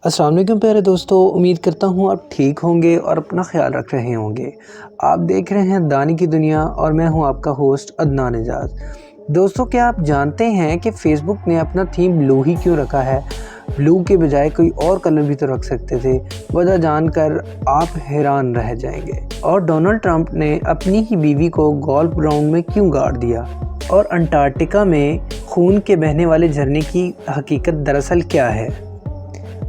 अस्सलाम वालेकुम प्यारे दोस्तों, उम्मीद करता हूँ आप ठीक होंगे और अपना ख्याल रख रहे होंगे। आप देख रहे हैं दानी की दुनिया और मैं हूँ आपका होस्ट अदनान एजाज। दोस्तों, क्या आप जानते हैं कि फ़ेसबुक ने अपना थीम ब्लू ही क्यों रखा है? ब्लू के बजाय कोई और कलर भी तो रख सकते थे। वजह जानकर आप हैरान रह जाएंगे। और डोनाल्ड ट्रंप ने अपनी ही बीवी को गोल्फ ग्राउंड में क्यों गाड़ दिया? और अंटार्कटिका में खून के बहने वाले झरने की हकीकत दरअसल क्या है?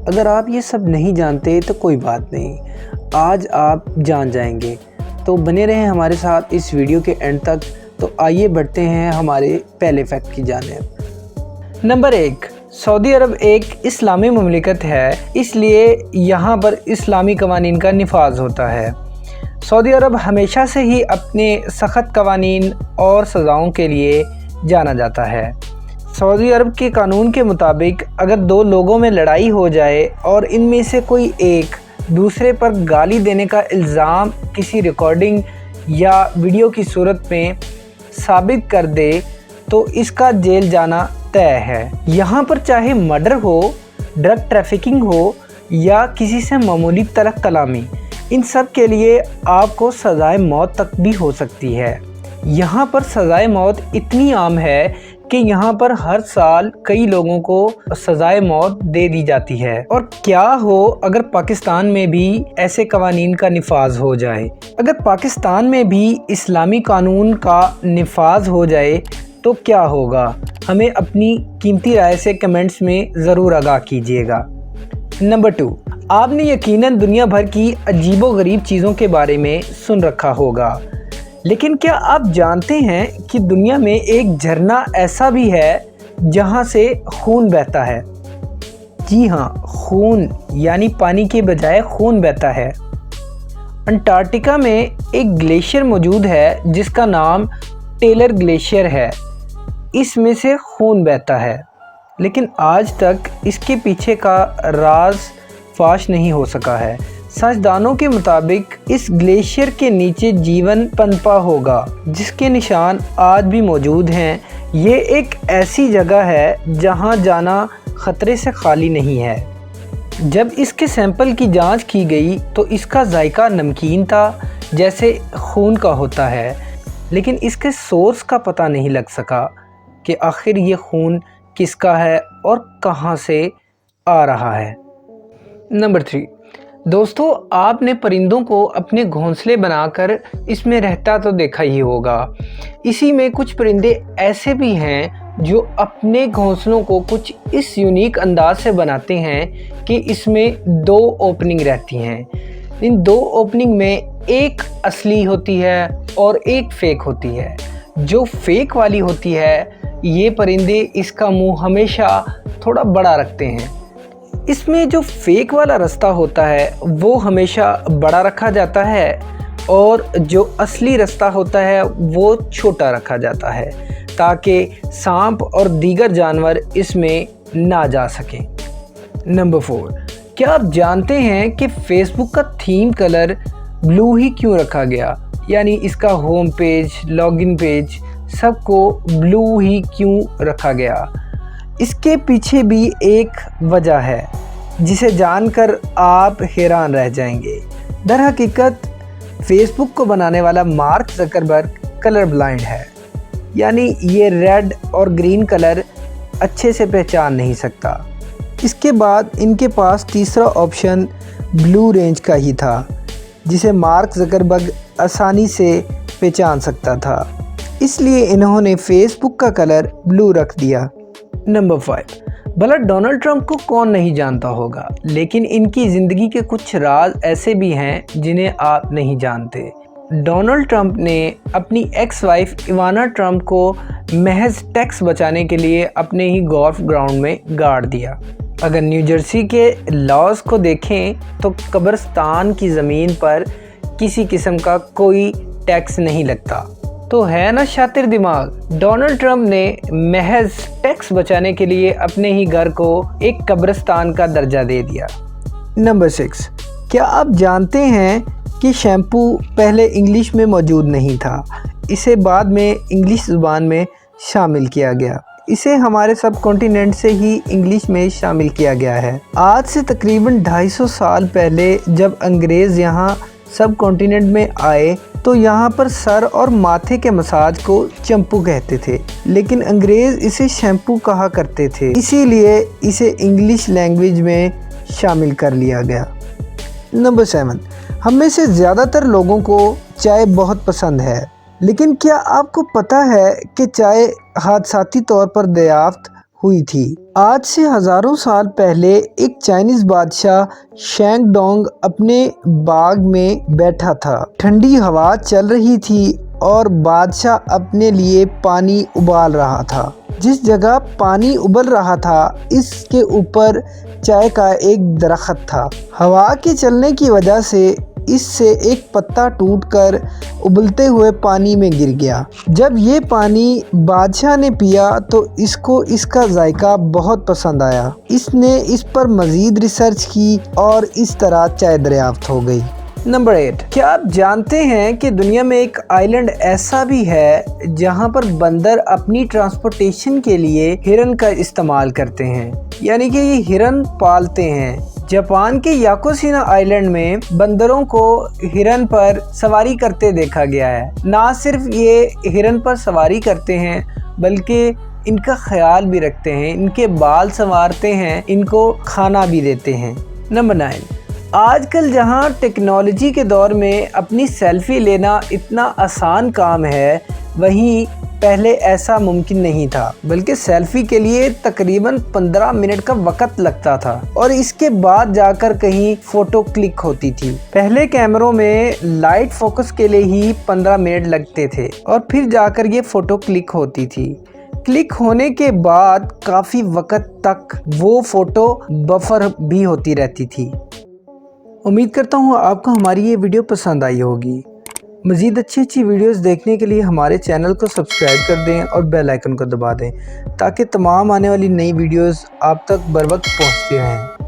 अगर आप ये सब नहीं जानते तो कोई बात नहीं, आज आप जान जाएंगे। तो बने रहें हमारे साथ इस वीडियो के एंड तक। तो आइए बढ़ते हैं हमारे पहले फैक्ट की जानिब। नंबर 1, सऊदी अरब एक इस्लामी मुमलिकत है, इसलिए यहाँ पर इस्लामी कवानीन का निफाज होता है। सऊदी अरब हमेशा से ही अपने सख्त कवानीन और सज़ाओं के लिए जाना जाता है। सऊदी अरब के कानून के मुताबिक अगर दो लोगों में लड़ाई हो जाए और इनमें से कोई एक दूसरे पर गाली देने का इल्ज़ाम किसी रिकॉर्डिंग या वीडियो की सूरत में साबित कर दे तो इसका जेल जाना तय है। यहाँ पर चाहे मर्डर हो, ड्रग ट्रैफिकिंग हो या किसी से मामूली तलख कलामी, इन सब के लिए आपको सज़ाए मौत तक भी हो सकती है। यहाँ पर सज़ाए मौत इतनी आम है कि यहाँ पर हर साल कई लोगों को सज़ाए मौत दे दी जाती है। और क्या हो अगर पाकिस्तान में भी ऐसे कवानीन का निफाज हो जाए? अगर पाकिस्तान में भी इस्लामी कानून का निफाज हो जाए तो क्या होगा? हमें अपनी कीमती राय से कमेंट्स में ज़रूर आगाह कीजिएगा। नंबर 2, आपने यकीनन दुनिया भर की अजीबोगरीब चीज़ों के बारे में सुन रखा होगा, लेकिन क्या आप जानते हैं कि दुनिया में एक झरना ऐसा भी है जहां से खून बहता है? जी हाँ, खून, यानी पानी के बजाय खून बहता है। अंटार्कटिका में एक ग्लेशियर मौजूद है जिसका नाम टेलर ग्लेशियर है। इसमें से खून बहता है, लेकिन आज तक इसके पीछे का राज फाश नहीं हो सका है। साइंसदानों के मुताबिक इस ग्लेशियर के नीचे जीवन पनपा होगा जिसके निशान आज भी मौजूद हैं। ये एक ऐसी जगह है जहां जाना खतरे से खाली नहीं है। जब इसके सैंपल की जांच की गई तो इसका जायका नमकीन था, जैसे खून का होता है, लेकिन इसके सोर्स का पता नहीं लग सका कि आखिर ये खून किसका है और कहां से आ रहा है। नंबर 3, दोस्तों, आपने परिंदों को अपने घोंसले बनाकर इसमें रहता तो देखा ही होगा। इसी में कुछ परिंदे ऐसे भी हैं जो अपने घोंसलों को कुछ इस यूनिक अंदाज से बनाते हैं कि इसमें 2 ओपनिंग रहती हैं। इन 2 ओपनिंग में एक असली होती है और एक फेक होती है। जो फेक वाली होती है, ये परिंदे इसका मुंह हमेशा थोड़ा बड़ा रखते हैं। इसमें जो फेक वाला रास्ता होता है वो हमेशा बड़ा रखा जाता है और जो असली रास्ता होता है वो छोटा रखा जाता है ताकि सांप और दीगर जानवर इसमें ना जा सकें। नंबर 4, क्या आप जानते हैं कि फेसबुक का थीम कलर ब्लू ही क्यों रखा गया? यानी इसका होम पेज, लॉगिन पेज सबको ब्लू ही क्यों रखा गया? इसके पीछे भी एक वजह है जिसे जानकर आप हैरान रह जाएंगे। दर हकीकत फेसबुक को बनाने वाला मार्क ज़करबर्ग कलर ब्लाइंड है, यानी ये रेड और ग्रीन कलर अच्छे से पहचान नहीं सकता। इसके बाद इनके पास तीसरा ऑप्शन ब्लू रेंज का ही था जिसे मार्क ज़करबर्ग आसानी से पहचान सकता था, इसलिए इन्होंने फेसबुक का कलर ब्लू रख दिया। नंबर 5, भला डोनाल्ड ट्रंप को कौन नहीं जानता होगा, लेकिन इनकी ज़िंदगी के कुछ राज ऐसे भी हैं जिन्हें आप नहीं जानते। डोनाल्ड ट्रंप ने अपनी एक्स वाइफ इवाना ट्रंप को महज टैक्स बचाने के लिए अपने ही गोल्फ ग्राउंड में गाड़ दिया। अगर न्यू जर्सी के लॉज को देखें तो कब्रिस्तान की ज़मीन पर किसी किस्म का कोई टैक्स नहीं लगता। तो है ना शातिर दिमाग। डोनाल्ड ट्रंप ने महज टैक्स बचाने के लिए अपने ही घर को एक कब्रिस्तान का दर्जा दे दिया। नंबर 6, क्या आप जानते हैं कि शैम्पू पहले इंग्लिश में मौजूद नहीं था, इसे बाद में इंग्लिश ज़ुबान में शामिल किया गया। इसे हमारे सब कॉन्टिनेंट से ही इंग्लिश में शामिल किया गया है। आज से तकरीबन 250 साल पहले जब अंग्रेज़ यहाँ सब कॉन्टिनेंट में आए तो यहाँ पर सर और माथे के मसाज को चंपू कहते थे, लेकिन अंग्रेज़ इसे शैम्पू कहा करते थे, इसीलिए इसे इंग्लिश लैंग्वेज में शामिल कर लिया गया। नंबर 7, हम में से ज़्यादातर लोगों को चाय बहुत पसंद है, लेकिन क्या आपको पता है कि चाय हादसाती तौर पर दरियाफ्त हुई थी? आज से हज़ारों साल पहले एक चाइनीज़ बादशाह शेंग डोंग अपने बाग में बैठा था। ठंडी हवा चल रही थी और बादशाह अपने लिए पानी उबाल रहा था। जिस जगह पानी उबल रहा था इसके ऊपर चाय का एक दरख्त था। हवा के चलने की वजह से इससे एक पत्ता टूटकर उबलते हुए पानी में गिर गया। जब ये पानी बादशाह ने पिया तो इसको इसका जायका बहुत पसंद आया। इसने इस पर मज़ीद रिसर्च की और इस तरह चाय दरियाफ्त हो गई। नंबर 8, क्या आप जानते हैं कि दुनिया में एक आइलैंड ऐसा भी है जहां पर बंदर अपनी ट्रांसपोर्टेशन के लिए हिरन का इस्तेमाल करते हैं, यानी कि ये हिरन पालते हैं। जापान के याकोशिमा आइलैंड में बंदरों को हिरन पर सवारी करते देखा गया है। ना सिर्फ ये हिरन पर सवारी करते हैं बल्कि इनका ख्याल भी रखते हैं, इनके बाल संवारते हैं, इनको खाना भी देते हैं। नंबर 9, आजकल जहां टेक्नोलॉजी के दौर में अपनी सेल्फ़ी लेना इतना आसान काम है, वहीं पहले ऐसा मुमकिन नहीं था, बल्कि सेल्फ़ी के लिए तकरीबन 15 मिनट का वक्त लगता था और इसके बाद जाकर कहीं फ़ोटो क्लिक होती थी। पहले कैमरों में लाइट फोकस के लिए ही 15 मिनट लगते थे और फिर जाकर ये फ़ोटो क्लिक होती थी। क्लिक होने के बाद काफ़ी वक्त तक वो फ़ोटो बफर भी होती रहती थी। उम्मीद करता हूँ आपको हमारी ये वीडियो पसंद आई होगी। मज़ीद अच्छी वीडियोस देखने के लिए हमारे चैनल को सब्सक्राइब कर दें और बेल आइकन को दबा दें ताकि तमाम आने वाली नई वीडियोस आप तक बर वक्त पहुँचती रहें।